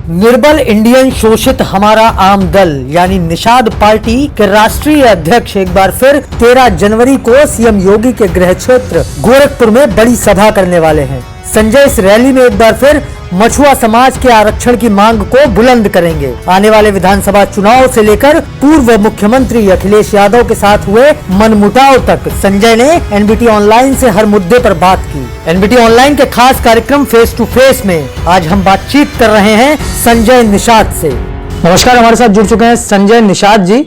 निर्बल इंडियन शोषित हमारा आम दल यानी निषाद पार्टी के राष्ट्रीय अध्यक्ष एक बार फिर 13 जनवरी को सीएम योगी के गृह क्षेत्र गोरखपुर में बड़ी सभा करने वाले हैं। संजय इस रैली में एक बार फिर मछुआ समाज के आरक्षण की मांग को बुलंद करेंगे। आने वाले विधानसभा चुनाव से लेकर पूर्व मुख्यमंत्री अखिलेश यादव के साथ हुए मनमुटाव तक संजय ने एनबीटी ऑनलाइन से हर मुद्दे पर बात की। एनबीटी ऑनलाइन के खास कार्यक्रम फेस टू फेस में आज हम बातचीत कर रहे हैं संजय निषाद से। नमस्कार, हमारे साथ जुड़ चुके हैं संजय निषाद जी।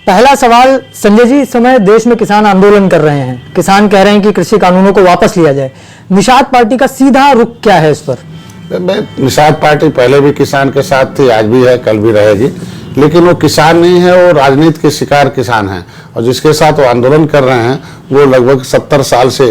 पहला सवाल संजय जी, इस समय देश में किसान आंदोलन कर रहे हैं। किसान कह रहे हैं कि कृषि कानूनों को वापस लिया जाए। निषाद पार्टी का सीधा रुख क्या है इस पर? निषाद पार्टी पहले भी किसान के साथ थी, आज भी है, कल भी रहेगी, लेकिन वो किसान नहीं है, वो राजनीति के शिकार किसान हैं। और जिसके साथ वो आंदोलन कर रहे हैं वो लगभग 70 साल से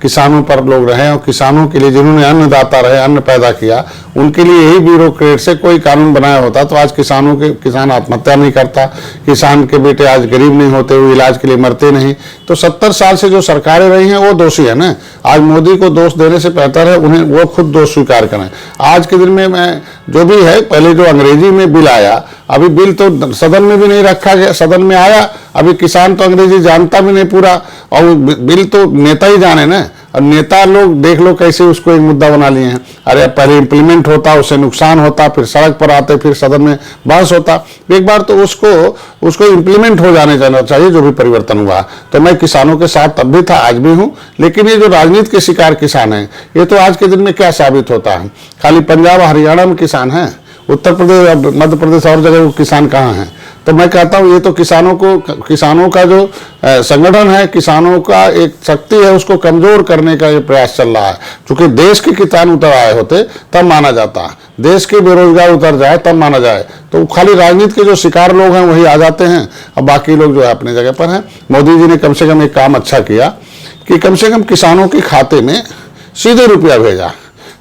किसानों पर लोग रहे और किसानों के लिए जिन्होंने अन्नदाता रहे, अन्न पैदा किया, उनके लिए यही ब्यूरोक्रेट से कोई कानून बनाया होता तो आज किसान आत्महत्या नहीं करता, किसान के बेटे आज गरीब नहीं होते, वो इलाज के लिए मरते नहीं। तो 70 साल से जो सरकारें रही हैं वो दोषी है ना। आज मोदी को दोष देने से बेहतर है उन्हें वो खुद दोष स्वीकार करें। आज के दिन में मैं जो भी है, पहले जो अंग्रेजी में बिल आया, अभी बिल तो सदन में भी नहीं रखा गया, सदन में आया, अभी किसान तो अंग्रेजी जानता भी नहीं पूरा, और बिल तो नेता ही जाने ना। और नेता लोग देख लो कैसे उसको एक मुद्दा बना लिए हैं। अरे पहले इम्प्लीमेंट होता, उससे नुकसान होता, फिर सड़क पर आते, फिर सदन में बहस होता। एक बार तो उसको इम्प्लीमेंट हो जाने जाना चाहिए जो भी परिवर्तन हुआ। तो मैं किसानों के साथ तब भी था, आज भी हूँ, लेकिन ये जो राजनीति के शिकार किसान हैं, ये तो आज के दिन में क्या साबित होता है? खाली पंजाब हरियाणा में किसान हैं, उत्तर प्रदेश मध्य प्रदेश और जगह किसान कहाँ हैं? तो मैं कहता हूँ ये तो किसानों का जो संगठन है, किसानों का एक शक्ति है, उसको कमजोर करने का ये प्रयास चल रहा है। क्योंकि देश के किसान उतर आए होते तब माना जाता, देश के बेरोजगार उतर जाए तब माना जाए। तो खाली राजनीति के जो शिकार लोग हैं वही आ जाते हैं और बाकी लोग जो है अपनी जगह पर हैं। मोदी जी ने कम से कम एक काम अच्छा किया कि कम से कम किसानों के खाते में सीधे रुपया भेजा।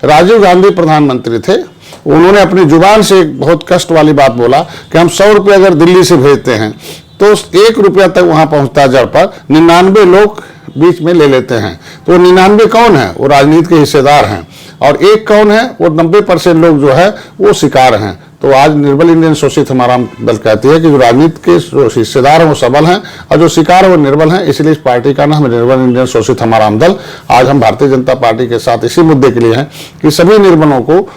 राजीव गांधी प्रधानमंत्री थे, उन्होंने अपनी जुबान से एक बहुत कष्ट वाली बात बोला कि हम 100 रुपये अगर दिल्ली से भेजते हैं तो 1 रुपया तक वहां पहुंचता जड़ पर 99 लोग बीच में ले लेते हैं। तो 99 कौन है? वो राजनीति के हिस्सेदार हैं। और एक कौन है? वो 90% लोग जो है वो शिकार हैं। तो आज निर्बल इंडियन शोषित हमारा दल कहती है कि जो राजनीति के जो हिस्सेदार हैं वो सबल हैं और जो शिकार है वो निर्बल हैं। इसलिए इस पार्टी का नाम निर्बल इंडियन शोषित हमारा दल। आज हम भारतीय जनता पार्टी के साथ इसी मुद्दे के लिए हैं कि सभी निर्बलों को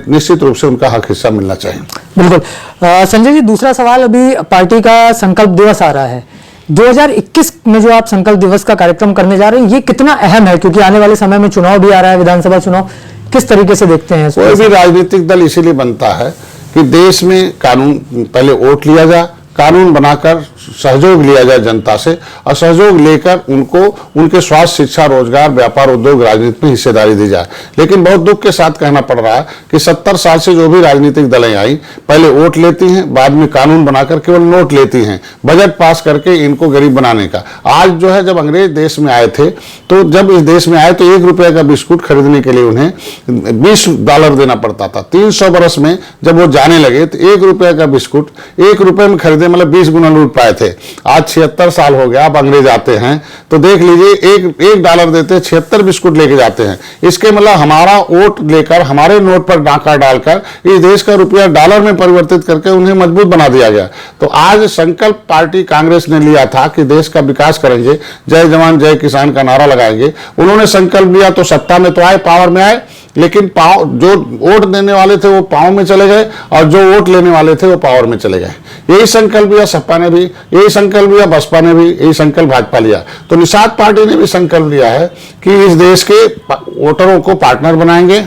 निश्चित रूप से उनका हक हिस्सा मिलना चाहिए। बिल्कुल। संजय जी, दूसरा सवाल, अभी पार्टी का संकल्प दिवस आ रहा है 2021 में, जो आप संकल्प दिवस का कार्यक्रम करने जा रहे हैं, ये कितना अहम है? क्योंकि आने वाले समय में चुनाव भी आ रहा है, विधानसभा चुनाव, किस तरीके से देखते हैं? कोई भी राजनीतिक दल इसीलिए बनता है कि देश में कानून, पहले वोट लिया जाए, कानून बनाकर सहयोग लिया जाए जनता से, और सहयोग लेकर उनको उनके स्वास्थ्य, शिक्षा, रोजगार, व्यापार, उद्योग, राजनीति में हिस्सेदारी दी जाए। लेकिन बहुत दुख के साथ कहना पड़ रहा है कि 70 साल से जो भी राजनीतिक दलें आई, पहले वोट लेती हैं, बाद में कानून बनाकर केवल नोट लेती हैं, बजट पास करके इनको गरीब बनाने का। आज जो है, जब अंग्रेज देश में आए थे, तो जब इस देश में आए तो 1 रुपये का बिस्कुट खरीदने के लिए उन्हें $20 देना पड़ता था। 300 बरस में जब वो जाने लगे तो 1 रुपये का बिस्कुट 1 रुपये में खरीदे, मतलब 20 गुना लूट पाए थे। आज 76 साल हो गया, अब अंग्रेज आते हैं तो देख लीजिए, $1 देते 76 बिस्कुट लेके जाते हैं। इसके मतलब हमारा वोट लेकर, हमारे नोट पर डाका डालकर इस देश का रुपया डॉलर में परिवर्तित करके उन्हें मजबूत बना दिया गया। तो आज संकल्प पार्टी कांग्रेस ने लिया था कि देश का विकास करेंगे, जय जवान जय किसान का नारा लगाएंगे। उन्होंने संकल्प लिया तो सत्ता में तो आए, पावर में आए, लेकिन जो वोट देने वाले थे वो पावर में चले गए और जो वोट लेने वाले थे वो पावर में चले गए। यही संकल्प लिया सपा ने भी, यही संकल्प लिया बसपा ने भी, यही संकल्प भाजपा लिया। तो निषाद पार्टी ने भी संकल्प लिया है कि इस देश के वोटरों को पार्टनर बनाएंगे।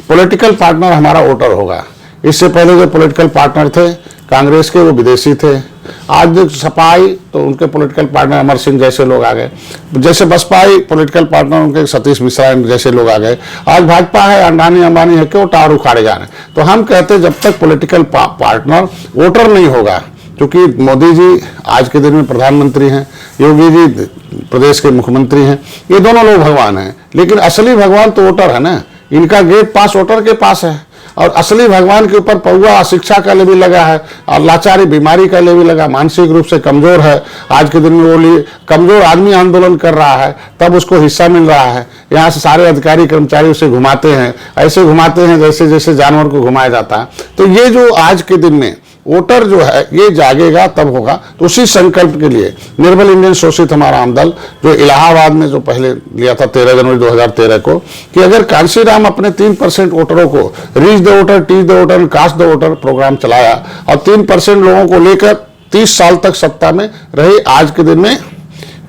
पॉलिटिकल पार्टनर हमारा वोटर होगा। इससे पहले जो पॉलिटिकल पार्टनर थे कांग्रेस के, वो विदेशी थे। आज जो सपा आई तो उनके पॉलिटिकल पार्टनर अमर सिंह जैसे लोग आ गए, जैसे बसपा आई पॉलिटिकल पार्टनर उनके सतीश मिश्रा जैसे लोग आ गए। आज भाजपा है, अंडानी अंबानी है, क्यों टावर उखाड़े जा रहे हैं? तो हम कहते हैं जब तक पॉलिटिकल पार्टनर वोटर नहीं होगा, क्योंकि मोदी जी आज के दिन में प्रधानमंत्री हैं, योगी जी प्रदेश के मुख्यमंत्री हैं, ये दोनों लोग भगवान हैं, लेकिन असली भगवान तो वोटर है ना। इनका गेट पास वोटर के पास है और असली भगवान के ऊपर पौआ अशिक्षा का लेवी लगा है और लाचारी बीमारी का लेवी लगा, मानसिक रूप से कमजोर है। आज के दिन में वो कमजोर आदमी आंदोलन कर रहा है तब उसको हिस्सा मिल रहा है। यहाँ से सारे अधिकारी कर्मचारी उसे घुमाते हैं, ऐसे घुमाते हैं जैसे जैसे जानवर को घुमाया जाता है। तो ये जो आज के दिन में वोटर जो है ये जागेगा तब होगा। तो उसी संकल्प के लिए निर्मल इंडियन शोषित हमारा आम दल जो इलाहाबाद में जो पहले लिया था 13 जनवरी 2013 को, कि अगर कांशीराम अपने 3% वोटरों को reach the voter, teach the voter, cast the voter program चलाया और 3% लोगों को लेकर 30 साल तक सत्ता में रही, आज के दिन में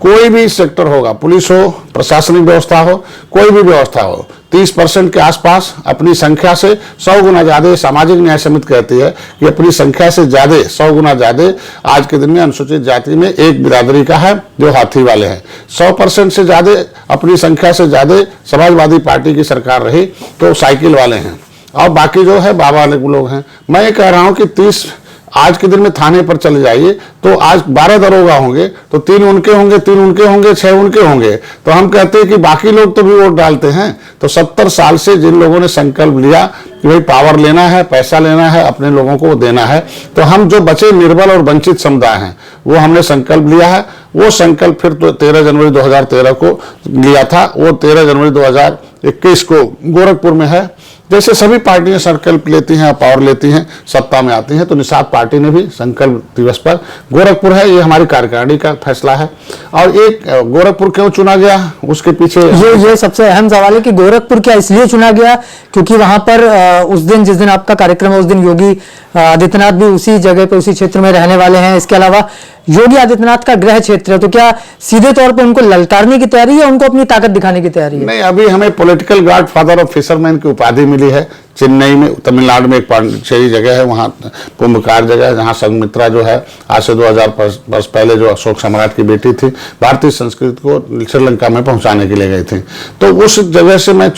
कोई भी सेक्टर होगा, पुलिस हो, प्रशासनिक व्यवस्था हो, कोई भी व्यवस्था हो, 30% के आसपास अपनी संख्या से 100 गुना ज्यादा, सामाजिक न्याय समिति कहती है कि अपनी संख्या से ज्यादा 100 गुना ज्यादा आज के दिन में अनुसूचित जाति में एक बिरादरी का है जो हाथी वाले हैं। 100% से ज्यादा अपनी संख्या से ज्यादा समाजवादी पार्टी की सरकार रही तो साइकिल वाले हैं, और बाकी जो है बाबा वाले लोग हैं। मैं ये कह रहा हूं कि 30 आज के दिन में थाने पर चले जाइए तो आज 12 दरोगा होंगे तो 3 उनके होंगे, 3 उनके होंगे, 6 उनके होंगे। तो हम कहते हैं कि बाकी लोग तो भी वोट डालते हैं। तो 70 साल से जिन लोगों ने संकल्प लिया कि भाई पावर लेना है, पैसा लेना है, अपने लोगों को देना है, तो हम जो बचे निर्बल और वंचित समुदाय हैं वो हमने संकल्प लिया है। वो संकल्प फिर तो 13 जनवरी 2013 को लिया था, वो 13 जनवरी 2021 को गोरखपुर में है। जैसे सभी पार्टियां संकल्प लेती हैं, पावर लेती हैं, सत्ता में आती हैं, तो निषाद पार्टी ने भी संकल्प दिवस पर गोरखपुर है, ये हमारी कार्यकारिणी का फैसला है। और एक गोरखपुर क्यों चुना गया उसके पीछे ये सबसे अहम सवाल है कि गोरखपुर क्या इसलिए चुना गया क्योंकि वहां पर उस दिन जिस दिन आपका कार्यक्रम है उस दिन योगी आदित्यनाथ भी उसी जगह पे उसी क्षेत्र में रहने वाले हैं। इसके अलावा योगी आदित्यनाथ का गृह क्षेत्र है, तो क्या सीधे तौर पे उनको ललकारने की तैयारी है, उनको अपनी ताकत दिखाने की तैयारी है? नहीं, अभी हमें पॉलिटिकल गॉडफादर ऑफ फिशरमैन की उपाधि मिली है। चेन्नई में, तमिलनाडु में एक पांडिचेरी जगह है, वहाँ कुंभकार जगह है, जहाँ संघमित्रा जो है आज से 2000 वर्ष पहले जो अशोक सम्राट की बेटी थी, भारतीय संस्कृति को श्रीलंका में पहुंचाने के लिए गई थी। तो उस जगह से मैं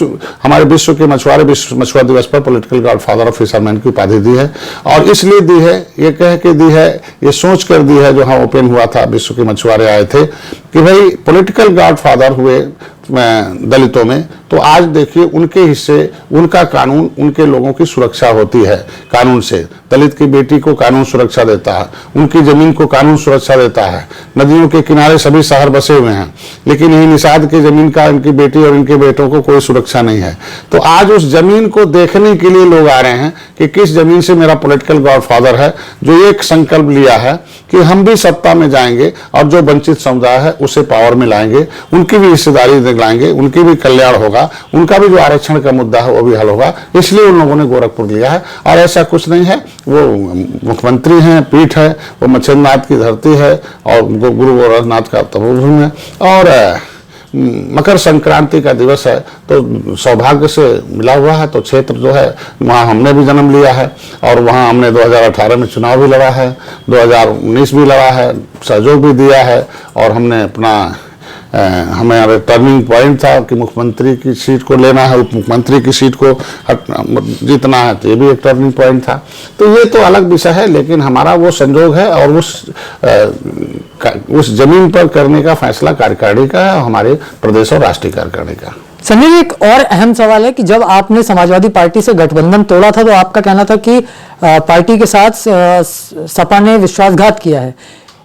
हमारे विश्व के मछुआरे विश्व मछुआ दिवस पर पॉलिटिकल गॉडफादर ऑफ फिशरमैन की उपाधि दी है। और इसलिए दी है, ये कह के दी है, ये सोच कर दी है, जो हाँ ओपन हुआ था, विश्व के मछुआरे आए थे कि भाई पॉलिटिकल गॉडफादर हुए दलितों में, तो आज देखिए उनके हिस्से, उनका कानून, उनके लोगों की सुरक्षा होती है कानून से। दलित की बेटी को कानून सुरक्षा देता है, उनकी जमीन को कानून सुरक्षा देता है। नदियों के किनारे सभी शहर बसे हुए हैं, लेकिन यही निषाद की जमीन का इनकी बेटी और इनके बेटों को कोई सुरक्षा नहीं है। तो आज उस जमीन को देखने के लिए लोग आ रहे हैं कि किस जमीन से मेरा पॉलिटिकल गॉडफादर है, जो एक संकल्प लिया है कि हम भी सत्ता में जाएंगे और जो वंचित समुदाय है उसे पावर में लाएंगे, उनकी भी हिस्सेदारी दिलाएंगे, उनकी भी कल्याण होगा, उनका भी जो आरक्षण का मुद्दा है वो भी हल होगा। इसलिए उन लोगों ने गोरखपुर लिया है। और ऐसा कुछ नहीं है, वो मुख्यमंत्री हैं, पीठ है, वो मच्छिंद्रनाथ की धरती है और गुरु गोरखनाथ का तपोभूमि है। और मकर संक्रांति का दिवस है तो सौभाग्य से मिला हुआ है। तो क्षेत्र जो है वहाँ हमने भी जन्म लिया है और वहाँ हमने 2018 में चुनाव भी लड़ा है, 2019 भी लड़ा है, सहयोग भी दिया है। और हमने अपना हमारे टर्निंग पॉइंट था कि मुख्यमंत्री की सीट को लेना है, उप मुख्यमंत्री की सीट को जीतना है, तो ये भी एक टर्निंग पॉइंट था। तो ये तो अलग विषय है, लेकिन हमारा वो संजोग है और उस जमीन पर करने का फैसला कार्यकारिणी का है, हमारे प्रदेश और राष्ट्रीय कार्यकारिणी का। संजय जी, एक और अहम सवाल है कि जब आपने समाजवादी पार्टी से गठबंधन तोड़ा था तो आपका कहना था कि पार्टी के साथ सपा ने विश्वासघात किया है,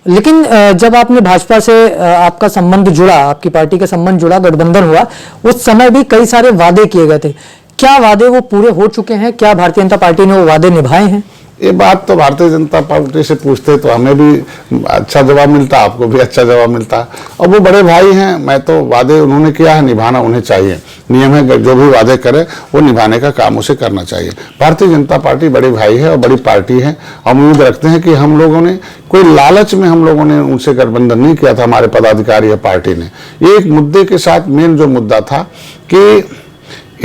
लेकिन जब आपने भाजपा से आपका संबंध जुड़ा, आपकी पार्टी का संबंध जुड़ा, गठबंधन हुआ, उस समय भी कई सारे वादे किए गए थे। क्या वादे वो पूरे हो चुके हैं? क्या भारतीय जनता पार्टी ने वो वादे निभाए हैं? ये बात तो भारतीय जनता पार्टी से पूछते तो हमें भी अच्छा जवाब मिलता, आपको भी अच्छा जवाब मिलता। और वो बड़े भाई हैं, मैं तो वादे उन्होंने किया है, निभाना उन्हें चाहिए। नियम है, जो भी वादे करे वो निभाने का काम उसे करना चाहिए। भारतीय जनता पार्टी बड़े भाई है और बड़ी पार्टी है। हम उम्मीद रखते हैं कि हम लोगों ने कोई लालच में हम लोगों ने उनसे गठबंधन नहीं किया था, हमारे पदाधिकारी या पार्टी ने। एक मुद्दे के साथ मेन जो मुद्दा था कि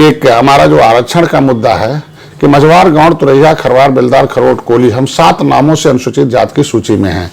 एक हमारा जो आरक्षण का मुद्दा है कि मझवार, गांव, तुरैया, खरवार, बेलदार, खरोट, कोली, हम 7 नामों से अनुसूचित जाति की सूची में हैं।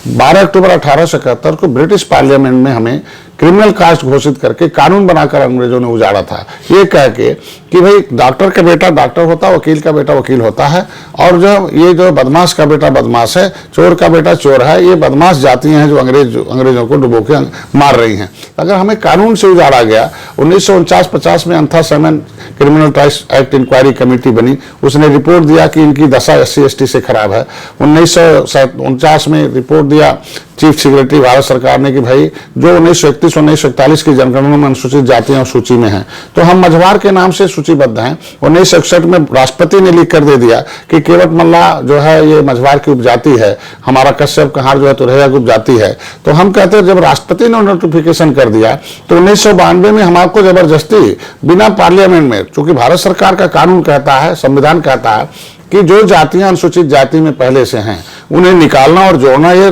12 अक्टूबर 1871 को ब्रिटिश पार्लियामेंट में हमें क्रिमिनल कास्ट घोषित करके कानून बनाकर अंग्रेजों ने उजाड़ा था, ये कह के कि भाई डॉक्टर का बेटा डॉक्टर होता, वकील का बेटा वकील होता है, और जो बदमाश का बेटा बदमाश है, चोर का बेटा चोर है। ये बदमाश जातियां हैं जो अंग्रेजों को डुबो के मार रही हैं। अगर हमें कानून से उजाड़ा गया, 1949-50 में अंथा semen criminal ट्राइस act inquiry committee बनी, उसने रिपोर्ट दिया कि इनकी दशा SC ST से खराब है। 1949 में रिपोर्ट दिया चीफ सेक्रेटरी भारत सरकार ने कि भाई जो 1931 1941 की जनगणना में अनुसूचित जातियां सूची में हैं, तो हम मझवार के नाम से सूचीबद्ध हैं। 1961 में राष्ट्रपति ने लिख कर दे दिया कि केवट मल्ला जो है ये मझवार की उपजाति है, हमारा कश्यप कहार जो है तुरैया की उपजाति है। तो हम कहते हैं जब राष्ट्रपति ने नोटिफिकेशन कर दिया तो 1992 में हमको जबरदस्ती बिना पार्लियामेंट में, चूंकि भारत सरकार का कानून कहता है, संविधान कहता है कि जो जातियां अनुसूचित जाति में पहले से हैं उन्हें निकालना और जोड़ना ये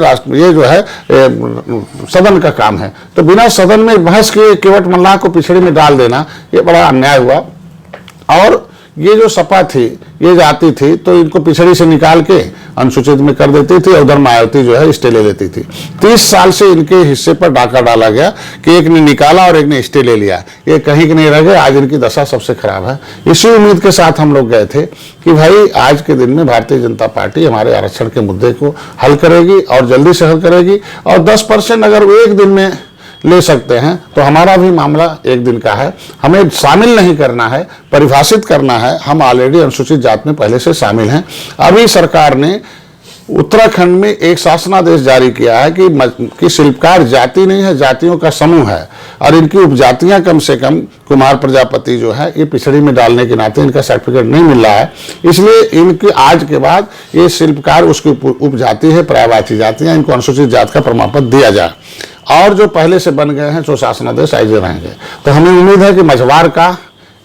जो है सदन का काम है। तो बिना सदन में बहस के केवट मल्लाह को पिछड़ी में डाल देना ये बड़ा अन्याय हुआ। और ये जो सपा थी, ये जाति थी, तो इनको पिछड़ी से निकाल के अनुसूचित में कर देती थी और उधर मायावती जो है स्टे ले लेती थी। 30 साल से इनके हिस्से पर डाका डाला गया कि एक ने निकाला और एक ने स्टे ले लिया, ये कहीं के नहीं रह गए। आज इनकी दशा सबसे खराब है। इसी उम्मीद के साथ हम लोग गए थे कि भाई आज के दिन में भारतीय जनता पार्टी हमारे आरक्षण के मुद्दे को हल करेगी और जल्दी से हल करेगी, और 10% अगर वो एक दिन में ले सकते हैं तो हमारा भी मामला एक दिन का है। हमें शामिल नहीं करना है, परिभाषित करना है। हम ऑलरेडी अनुसूचित जाति में पहले से शामिल हैं। अभी सरकार ने उत्तराखंड में एक शासनादेश जारी किया है कि शिल्पकार जाति नहीं है, जातियों का समूह है, और इनकी उपजातियां कम से कम कुमार प्रजापति जो है ये पिछड़ी में डालने के नाते इनका सर्टिफिकेट नहीं मिल रहा है। इसलिए इनकी आज के बाद ये शिल्पकार उसकी उपजाति है, पर्यायवाची जातियां, इनको अनुसूचित जाति का प्रमाण पत्र दिया जाए, और जो पहले से बन गए हैं जो शासनादेश ऐसे रहेंगे। तो हमें उम्मीद है कि मझवार का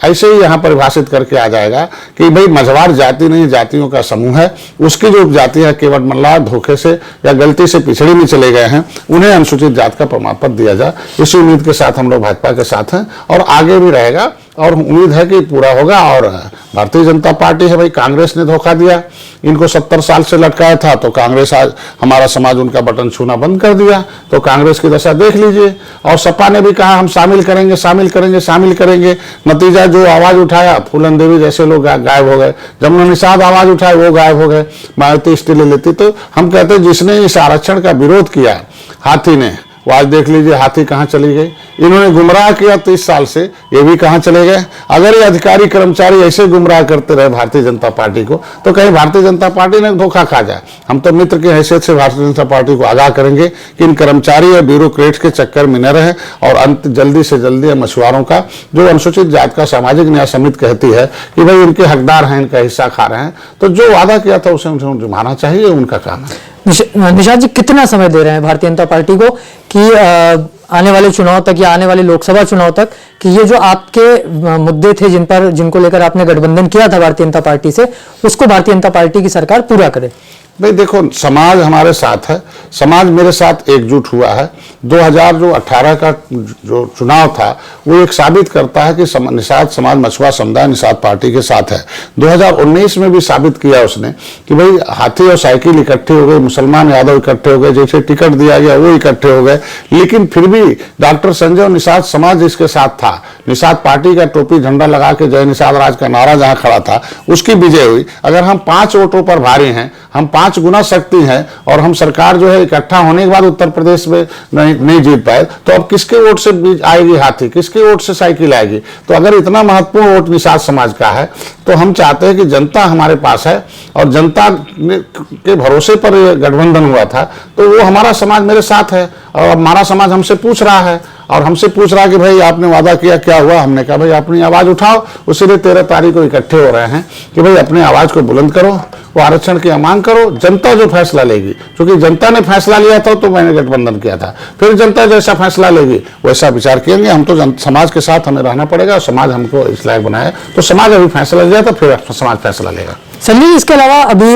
ऐसे ही यहाँ परिभाषित करके आ जाएगा कि भाई मझवार जाति नहीं, जातियों का समूह है। उसकी जो उपजाति है केवट मल्लाह धोखे से या गलती से पिछड़ी में चले गए हैं, उन्हें अनुसूचित जाति का प्रमाण पत्र दिया जाए। इसी उम्मीद के साथ हम लोग भाजपा के साथ हैं और आगे भी रहेगा, और उम्मीद है कि पूरा होगा। और भारतीय जनता पार्टी है भाई, कांग्रेस ने धोखा दिया, इनको 70 साल से लटकाया था, तो कांग्रेस आज हमारा समाज उनका बटन छूना बंद कर दिया। तो कांग्रेस की दशा देख लीजिए। और सपा ने भी कहा हम शामिल करेंगे, शामिल करेंगे, शामिल करेंगे। नतीजा जो आवाज उठाया, फूलन देवी जैसे लोग गायब हो गए, जमुना निषाद आवाज उठाए वो गायब हो गए, मायावती स्टे ले लेती। तो हम कहते हैं जिसने इस आरक्षण का विरोध किया हाथी ने, वो आज देख लीजिए हाथी कहाँ चली गई। इन्होंने गुमराह किया 30 साल से, ये भी कहाँ चले गए। अगर ये अधिकारी कर्मचारी ऐसे गुमराह करते रहे भारतीय जनता पार्टी को, तो कहीं भारतीय जनता पार्टी ने धोखा खा जाए। हम तो मित्र की हैसियत से भारतीय जनता पार्टी को आगाह करेंगे कि इन कर्मचारी या ब्यूरोक्रेट्स के चक्कर में न रहे, और अंत जल्दी से जल्दी मछुआरों का जो अनुसूचित जाति का सामाजिक न्याय समिति कहती है कि भाई इनके हकदार हैं, इनका हिस्सा खा रहे हैं, तो जो वादा किया था उसे जुर्माना चाहिए, उनका काम है। निषाद जी कितना समय दे रहे हैं भारतीय जनता पार्टी को कि आने वाले चुनाव तक या आने वाले लोकसभा चुनाव तक कि ये जो आपके मुद्दे थे जिनको लेकर आपने गठबंधन किया था भारतीय जनता पार्टी से, उसको भारतीय जनता पार्टी की सरकार पूरा करे? भाई देखो, समाज हमारे साथ है, समाज मेरे साथ एकजुट हुआ है। 2018 का जो चुनाव था वो एक साबित करता है कि निषाद समाज मछुआ समुदाय निषाद पार्टी के साथ है। 2019 में भी साबित किया उसने कि भाई हाथी और साइकिल इकट्ठे हो गए, मुसलमान यादव इकट्ठे हो गए, जैसे टिकट दिया गया वो इकट्ठे हो गए, लेकिन फिर भी डॉक्टर संजय और निषाद समाज जिसके साथ था, निषाद पार्टी का टोपी झंडा लगा के जय निषाद राज का नारा जहां खड़ा था, उसकी विजय हुई। अगर हम 5 वोटों पर भारी हैं, हम 5 गुना शक्ति है, और हम सरकार जो है इकट्ठा होने के बाद उत्तर प्रदेश में नहीं जीत पाए, तो अब किसके वोट से आएगी हाथी, किसके वोट से साइकिल आएगी? तो अगर इतना महत्वपूर्ण वोट निषाद समाज का है, तो हम चाहते हैं कि जनता हमारे पास है, और जनता के भरोसे पर गठबंधन हुआ था, तो वो हमारा समाज मेरे साथ है, और हमारा समाज हमसे पूछ रहा है, और हमसे पूछ रहा है कि भाई आपने वादा किया, क्या हुआ? हमने कहा भाई अपनी आवाज उठाओ। उसीलिए 13 तारीख को इकट्ठे हो रहे हैं कि भाई अपनी आवाज को बुलंद करो, वो आरक्षण की मांग करो। जनता जो फैसला लेगी, क्योंकि जनता ने फैसला लिया था तो मैंने गठबंधन किया था, फिर जनता जैसा फैसला लेगी वैसा विचार करेंगे। हम तो समाज के साथ हमें रहना पड़ेगा, समाज हमको इस लायक बनाया, तो समाज अभी फैसला लिया तो फिर समाज फैसला लेगा। संजय, इसके अलावा अभी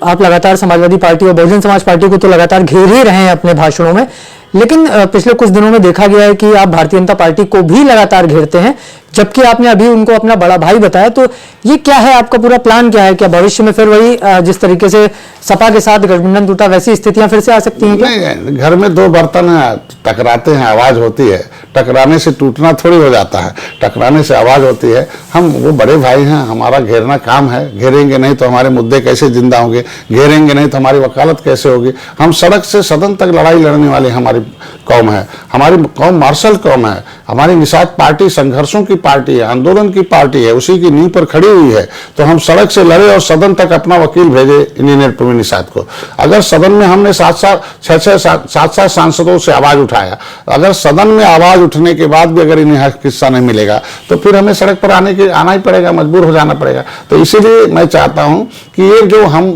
आप लगातार समाजवादी पार्टी और बहुजन समाज पार्टी को तो लगातार घेर ही रहे हैं अपने भाषणों में, लेकिन पिछले कुछ दिनों में देखा गया है कि आप भारतीय जनता पार्टी को भी लगातार घेरते हैं, जबकि आपने अभी उनको अपना बड़ा भाई बताया। तो ये क्या है, आपका पूरा प्लान क्या है? क्या भविष्य में फिर वही जिस तरीके से सपा के साथ गठबंधन टूटा वैसी स्थितियां फिर से आ सकती हैं क्या? नहीं, घर में 2 बर्तन है, टकराते हैं, आवाज होती है। टकराने से टूटना थोड़ी हो जाता है, टकराने से आवाज होती है। हम वो बड़े भाई हैं, हमारा घेरना काम है। घेरेंगे नहीं तो हमारे मुद्दे कैसे जिंदा होंगे, घेरेंगे नहीं तो हमारी वकालत कैसे होगी। हम सड़क से सदन तक लड़ाई लड़ने वाली हमारी कौम है, हमारी कौम मार्शल कौम है। हमारी निषाद पार्टी संघर्षों की पार्टी है, आंदोलन की पार्टी है, उसी की नींव पर खड़ी हुई है। तो हम सड़क से लड़े और सदन तक अपना वकील भेजे इंजीनियर प्रवीण निषाद को। अगर सदन में हमने 7 सांसदों से आवाज उठाया, अगर सदन में आवाज उठने के बाद भी अगर इन्हें हक हिस्सा नहीं मिलेगा तो फिर हमें सड़क पर आना ही पड़ेगा, मजबूर हो जाना पड़ेगा। तो इसीलिए मैं चाहता हूं कि ये जो हम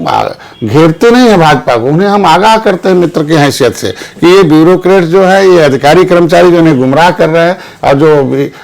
घेरते नहीं है भाजपा को, उन्हें हम आगाह करते हैं मित्र की हैसियत से कि ये ब्यूरोक्रेट जो है, ये अधिकारी कर्मचारी जो इन्हें गुमराह कर रहे हैं, और जो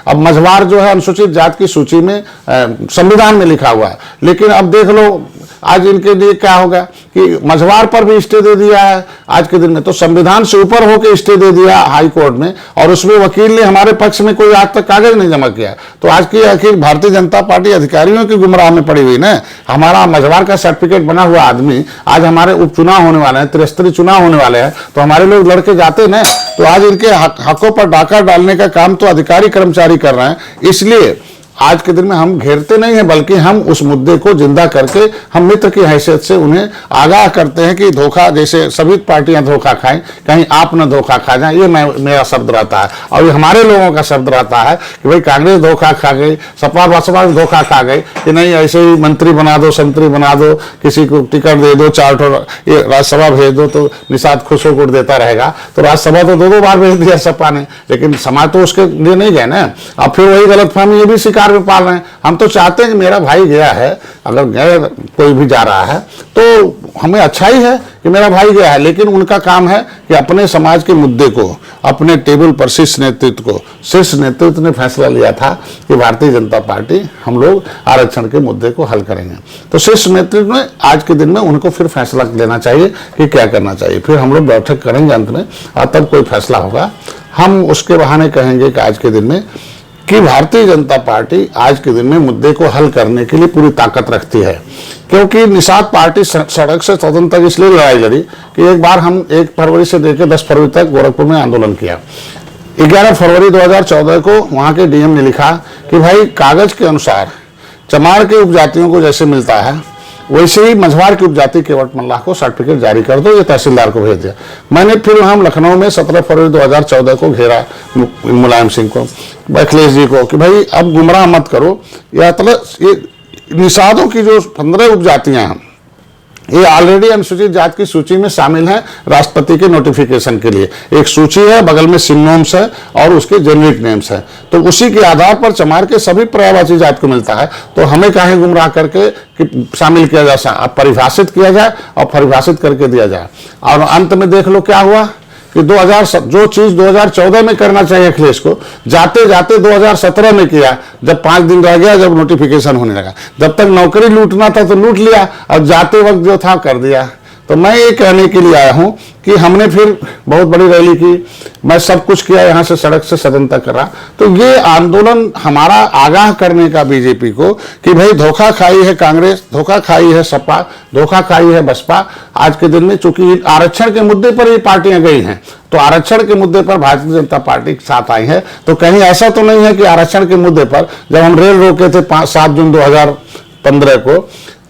अब मझवार जो है अनुसूचित जाति की सूची में संविधान में लिखा हुआ है, लेकिन अब देख लो आज इनके लिए क्या होगा कि मझवार पर भी स्टे दे दिया है आज के दिन में। तो संविधान से ऊपर होकर स्टे दे दिया हाई कोर्ट में, और उसमें वकील ने हमारे पक्ष में कोई आज तक कागज नहीं जमा किया। तो आज की आखिर भारतीय जनता पार्टी अधिकारियों की गुमराह में पड़ी हुई ना। हमारा मझवार का सर्टिफिकेट बना हुआ आदमी, आज हमारे उपचुनाव होने वाले हैं, त्रिस्तरीय चुनाव होने वाले हैं, तो हमारे लोग लड़के जाते ना, तो आज इनके हकों पर डाका डालने का काम तो अधिकारी कर्मचारी कर रहे हैं। इसलिए आज के दिन में हम घेरते नहीं हैं, बल्कि हम उस मुद्दे को जिंदा करके हम मित्र की हैसियत से उन्हें आगाह करते हैं कि धोखा, जैसे सभी पार्टियां धोखा खाएं, कहीं आप न धोखा खा जाएं। ये मेरा शब्द रहता है, और ये हमारे लोगों का शब्द रहता है कि भाई कांग्रेस धोखा खा गई, सपा बसपा धोखा खा गई कि नहीं ऐसे ही मंत्री बना दो, संतरी बना दो, किसी को टिकट दे दो, 4 ये राज्यसभा भेज दो तो निषाद खुश होकर देता रहेगा। तो राज्यसभा तो 2 बार भेज दिया सपा ने, लेकिन समाज तो उसके लिए नहीं गए ना। अब फिर वही गलतफहमी ये भी शिकार में पाल रहे हैं। हम तो चाहते हैं कि मेरा भाई गया है, अगर गया कोई भी जा रहा है तो हमें अच्छा ही है कि मेरा भाई गया है, लेकिन उनका काम है कि अपने समाज के मुद्दे को अपने टेबल पर शीर्ष नेतृत्व ने फैसला लिया था कि भारतीय जनता पार्टी हम लोग आरक्षण के मुद्दे को हल करेंगे। तो शीर्ष नेतृत्व में आज के दिन में उनको फिर फैसला लेना चाहिए कि क्या करना चाहिए। फिर हम लोग बैठक करेंगे अंत में, और तब कोई फैसला होगा। हम उसके बहाने कहेंगे कि आज के दिन में कि भारतीय जनता पार्टी आज के दिन में मुद्दे को हल करने के लिए पूरी ताकत रखती है, क्योंकि निषाद पार्टी सड़क से सदन तक इसलिए लड़ाई लड़ी कि एक बार हम 1 फरवरी से लेकर 10 फरवरी तक गोरखपुर में आंदोलन किया। 11 फरवरी 2014 को वहां के डीएम ने लिखा कि भाई कागज के अनुसार चमार के उपजातियों को जैसे मिलता है वैसे ही मझवार की उपजाति केवट मल्लाह को सर्टिफिकेट जारी कर दो, ये तहसीलदार को भेज दिया। मैंने फिर हम लखनऊ में 17 फरवरी 2014 को घेरा मुलायम सिंह को, अखिलेश जी को कि भाई अब गुमराह मत करो, या मतलब ये निषादों की जो 15 उपजातियां हैं ये ऑलरेडी अनुसूचित जाति की सूची में शामिल है राष्ट्रपति के नोटिफिकेशन के लिए। एक सूची है, बगल में सिनोम्स है और उसके जेनरिक नेम्स है। तो उसी के आधार पर चमार के सभी पर्यायवाची जाति को मिलता है। तो हमें काहे गुमराह करके कि शामिल किया जाए, परिभाषित किया जाए और परिभाषित करके दिया जाए। और अंत में देख लो क्या हुआ कि जो चीज 2014 में करना चाहिए अखिलेश को, जाते जाते 2017 में किया, जब 5 दिन रह गया, जब नोटिफिकेशन होने लगा। जब तक नौकरी लूटना था तो लूट लिया, और जाते वक्त जो था कर दिया। तो मैं ये कहने के लिए आया हूं कि हमने फिर बहुत बड़ी रैली की, मैं सब कुछ किया, यहां से सड़क से सदन तक करा। तो ये आंदोलन हमारा आगाह करने का बीजेपी को कि भाई धोखा खाई है कांग्रेस, धोखा खाई है सपा, धोखा खाई है बसपा। आज के दिन में चूंकि आरक्षण के मुद्दे पर ये पार्टियां गई हैं, तो आरक्षण के मुद्दे पर भारतीय जनता पार्टी के साथ आई है। तो कहीं ऐसा तो नहीं है कि आरक्षण के मुद्दे पर जब हम रेल रोके थे 7 जून 2015 को,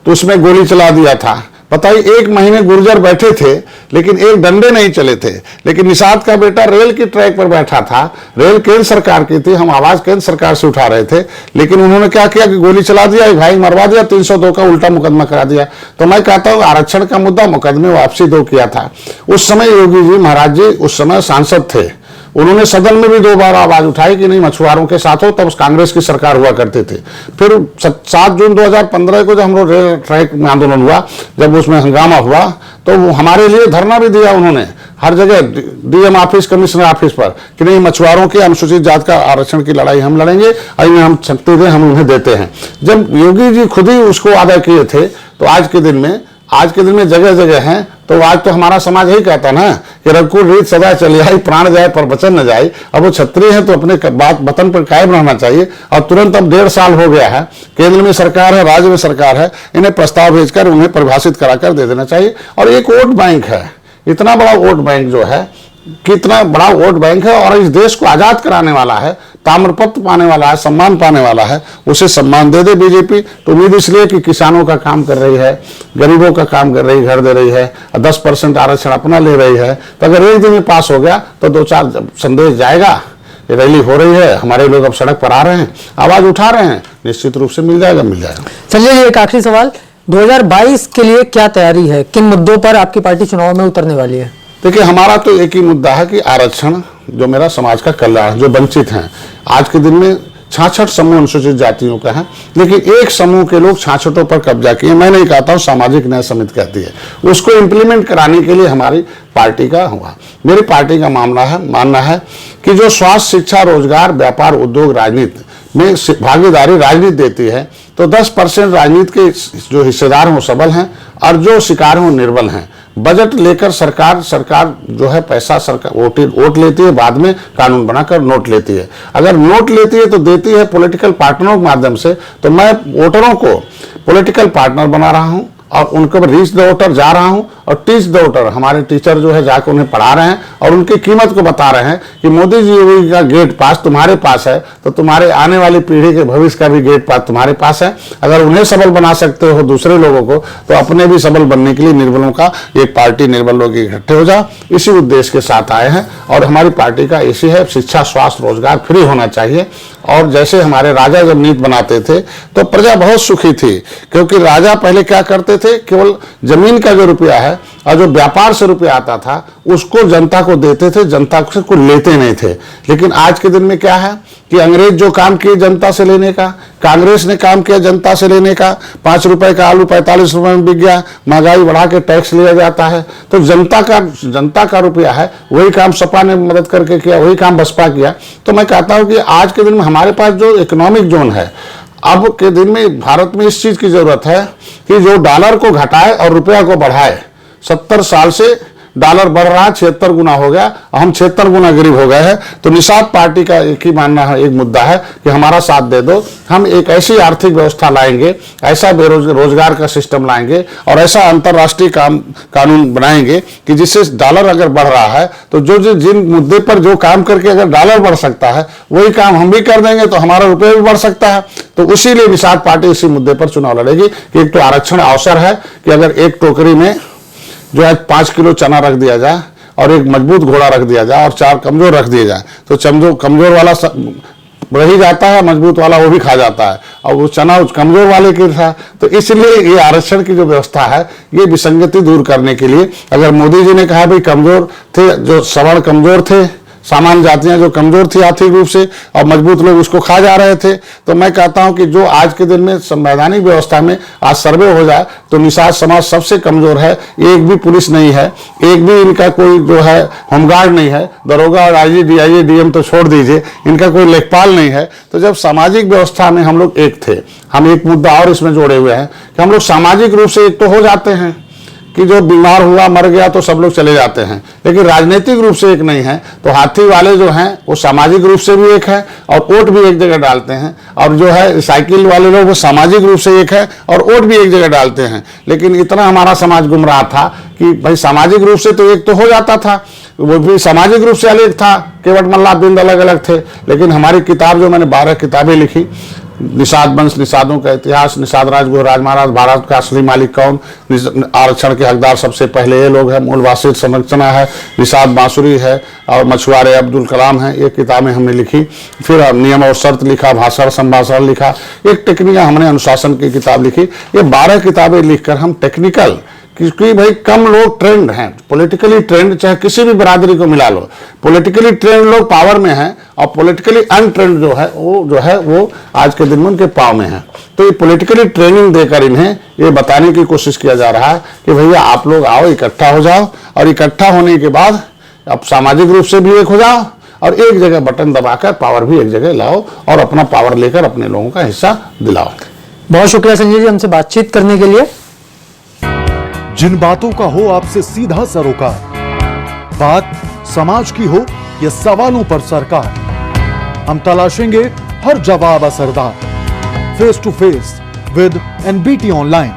तो उसमें गोली चला दिया था। बताइए, 1 महीने गुर्जर बैठे थे लेकिन एक डंडे नहीं चले थे। लेकिन निषाद का बेटा रेल की ट्रैक पर बैठा था, रेल केंद्र सरकार की थी, हम आवाज केंद्र सरकार से उठा रहे थे, लेकिन उन्होंने क्या किया कि गोली चला दिया, एक भाई मरवा दिया, 302 का उल्टा मुकदमा करा दिया। तो मैं कहता हूँ आरक्षण का मुद्दा मुकदमे वापसी 2 किया था। उस समय योगी जी महाराज जी उस समय सांसद थे, उन्होंने सदन में भी 2 बार आवाज उठाई कि नहीं मछुआरों के साथ हो, तब कांग्रेस की सरकार हुआ करते थे। फिर 7 जून 2015 को जब हम लोग रेल ट्रैक में आंदोलन हुआ, जब उसमें हंगामा हुआ, तो हमारे लिए धरना भी दिया उन्होंने हर जगह, डीएम ऑफिस, कमिश्नर ऑफिस पर, कि नहीं मछुआरों के अनुसूचित जाति का आरक्षण की लड़ाई हम लड़ेंगे, और हम शक्ति दें, हम उन्हें देते हैं। जब योगी जी खुद ही उसको अदा किए थे, तो आज के दिन में जगह जगह हैं। तो आज तो हमारा समाज यही कहता ना कि रघुकुल रीत सदा चली आई, प्राण जाए पर वचन न जाए। अब वो क्षत्रिय है तो अपने बात वतन पर कायम रहना चाहिए। और तुरंत अब 1.5 साल हो गया है, केंद्र में सरकार है, राज्य में सरकार है, इन्हें प्रस्ताव भेजकर उन्हें परिभाषित कराकर दे देना चाहिए। और एक वोट बैंक है, इतना बड़ा वोट बैंक जो है, कितना बड़ा वोट बैंक है, और इस देश को आजाद कराने वाला है, ताम्रपत्र पाने वाला है, सम्मान पाने वाला है, उसे सम्मान दे दे बीजेपी। तो उम्मीद इसलिए कि किसानों का काम कर रही है, गरीबों का काम कर रही है, घर दे रही है, 10% आरक्षण अपना ले रही है। तो अगर एक दिन में पास हो गया तो 2-4 संदेश जाएगा। रैली हो रही है, हमारे लोग अब सड़क पर आ रहे हैं, आवाज उठा रहे हैं, निश्चित रूप से मिल जाएगा। चलिए जी, एक आखिरी सवाल, 2022 के लिए क्या तैयारी है, किन मुद्दों पर आपकी पार्टी चुनाव में उतरने वाली है? देखिए, हमारा तो एक ही मुद्दा है कि आरक्षण, जो मेरा समाज का कल्याण, जो वंचित हैं। आज के दिन में 66 समूह अनुसूचित जातियों का है, लेकिन एक समूह के लोग 66 पर कब्जा किए। मैं नहीं कहता हूँ, सामाजिक न्याय समिति कहती है। उसको इम्प्लीमेंट कराने के लिए हमारी पार्टी का हुआ, मेरी पार्टी का मानना है कि जो स्वास्थ्य, शिक्षा, रोजगार, व्यापार, उद्योग, राजनीति में भागीदारी राजनीति देती है, तो 10% राजनीति के जो हिस्सेदार हैं वो सबल हैं और जो शिकार हैं वो निर्बल हैं। बजट लेकर सरकार जो है पैसा सरकार वोट लेती है, बाद में कानून बनाकर नोट लेती है। अगर नोट लेती है तो देती है पॉलिटिकल पार्टनरों के माध्यम से। तो मैं वोटरों को पॉलिटिकल पार्टनर बना रहा हूं और उनके रीच द वोटर जा रहा हूं और टीच द वोटर, हमारे टीचर जो है जाकर उन्हें पढ़ा रहे हैं और उनकी कीमत को बता रहे हैं कि मोदी जी का गेट पास तुम्हारे पास है, तो तुम्हारे आने वाली पीढ़ी के भविष्य का भी गेट पास तुम्हारे पास है। अगर उन्हें सबल बना सकते हो दूसरे लोगों को, तो अपने भी सबल बनने के लिए निर्बलों का एक पार्टी, निर्बल लोग इकट्ठे हो जाओ, इसी उद्देश्य के साथ आए हैं। और हमारी पार्टी का इसी है, शिक्षा, स्वास्थ्य, रोजगार फ्री होना चाहिए। और जैसे हमारे राजा जब नीति बनाते थे तो प्रजा बहुत सुखी थी, क्योंकि राजा पहले क्या करते थे, केवल जमीन का जो रुपया है और जो व्यापार से रुपया आता था उसको जनता को देते थे, जनता से कुछ लेते नहीं थे। लेकिन आज के दिन में क्या है कि अंग्रेज जो काम किए जनता से लेने का, कांग्रेस ने काम किया जनता से लेने का। 5 रुपए का आलू 45 रुपए में बिक गया, महंगाई बढ़ा के टैक्स लिया जाता है। तो जनता का रुपया है, वही काम सपा ने मदद करके किया, वही काम बसपा किया। तो मैं कहता हूं कि आज के दिन में हमारे पास जो इकोनॉमिक जोन है, अब के दिन में भारत में इस चीज की जरूरत है कि जो डॉलर को घटाए और रुपया को बढ़ाए। 70 साल से डॉलर बढ़ रहा है, 76 गुना हो गया, हम 76 गुना गरीब हो गए हैं। तो निषाद पार्टी का एक ही मानना है, एक मुद्दा है कि हमारा साथ दे दो। हम एक ऐसी आर्थिक व्यवस्था लाएंगे, ऐसा रोजगार का सिस्टम लाएंगे और ऐसा अंतर्राष्ट्रीय कानून बनाएंगे कि जिससे डॉलर अगर बढ़ रहा है तो जिन मुद्दे पर जो काम करके अगर डॉलर बढ़ सकता है, वही काम हम भी कर देंगे तो हमारा रुपये भी बढ़ सकता है। तो उसीलिए निषाद पार्टी इसी मुद्दे पर चुनाव लड़ेगी कि एक तो आरक्षण अवसर है कि अगर एक टोकरी में जो है 5 किलो चना रख दिया जाए और एक मजबूत घोड़ा रख दिया जाए और 4 कमजोर रख दिए जाए, तो कमजोर वाला रही जाता है, मजबूत वाला वो भी खा जाता है, और वो चना उस कमजोर वाले के था। तो इसलिए ये आरक्षण की जो व्यवस्था है, ये विसंगति दूर करने के लिए, अगर मोदी जी ने कहा भाई कमजोर थे, जो सवर्ण कमजोर थे, सामान्य जातियां जो कमजोर थी आर्थिक रूप से और मजबूत लोग उसको खा जा रहे थे, तो मैं कहता हूं कि जो आज के दिन में संवैधानिक व्यवस्था में आज सर्वे हो जाए तो निषाद समाज सबसे कमजोर है। एक भी पुलिस नहीं है, एक भी इनका कोई जो है होमगार्ड नहीं है, दरोगा और आईजी, डीआईजी, डीएम तो छोड़ दीजिए, इनका कोई लेखपाल नहीं है। तो जब सामाजिक व्यवस्था में हम लोग एक थे, हम एक मुद्दा और इसमें जोड़े हुए हैं कि हम लोग सामाजिक रूप से एक तो हो जाते हैं कि जो बीमार हुआ मर गया तो सब लोग चले जाते हैं, लेकिन राजनीतिक रूप से एक नहीं है। तो हाथी वाले जो हैं वो सामाजिक रूप से भी एक है और वोट भी एक जगह डालते हैं, और जो है साइकिल वाले लोग वो सामाजिक रूप से एक है और वोट भी एक जगह डालते हैं। लेकिन इतना हमारा समाज गुमराह था कि भाई सामाजिक रूप से तो एक तो हो जाता था, वो भी सामाजिक रूप से अलग था, केवट मल्ला बिंद अलग अलग थे। लेकिन हमारी किताब जो मैंने 12 किताबें लिखी, निषाद वंश, निषादों का इतिहास, निषाद राजगुरु राज महाराज, भारत का असली मालिक कौन, आरक्षण के हकदार सबसे पहले ये लोग हैं, मूलवासित संरचना है, निषाद बांसुरी है और मछुआरे अब्दुल कलाम है, ये किताबें हमने लिखी। फिर नियम और शर्त लिखा, भाषण संभाषण लिखा, एक टेक्निकल हमने अनुशासन की किताब लिखी। ये 12 किताबें लिखकर हम टेक्निकल, क्योंकि भाई कम लोग ट्रेंड हैं, पॉलिटिकली ट्रेंड, चाहे किसी भी बिरादरी को मिला लो, पॉलिटिकली ट्रेंड लोग पावर में हैं और पॉलिटिकली अनट्रेंड जो है वो आज के दिन में उनके पाव में है। तो ये पॉलिटिकली ट्रेनिंग देकर इन्हें ये बताने की कोशिश किया जा रहा है कि भैया आप लोग आओ, इकट्ठा हो जाओ, और इकट्ठा होने के बाद अब सामाजिक रूप से भी एक हो जाओ और एक जगह बटन दबाकर पावर भी एक जगह लाओ और अपना पावर लेकर अपने लोगों का हिस्सा दिलाओ। बहुत शुक्रिया संजय जी हमसे बातचीत करने के लिए। जिन बातों का हो आपसे सीधा सरोकार, बात समाज की हो या सवालों पर सरकार, हम तलाशेंगे हर जवाब असरदार। Face to face with NBT online.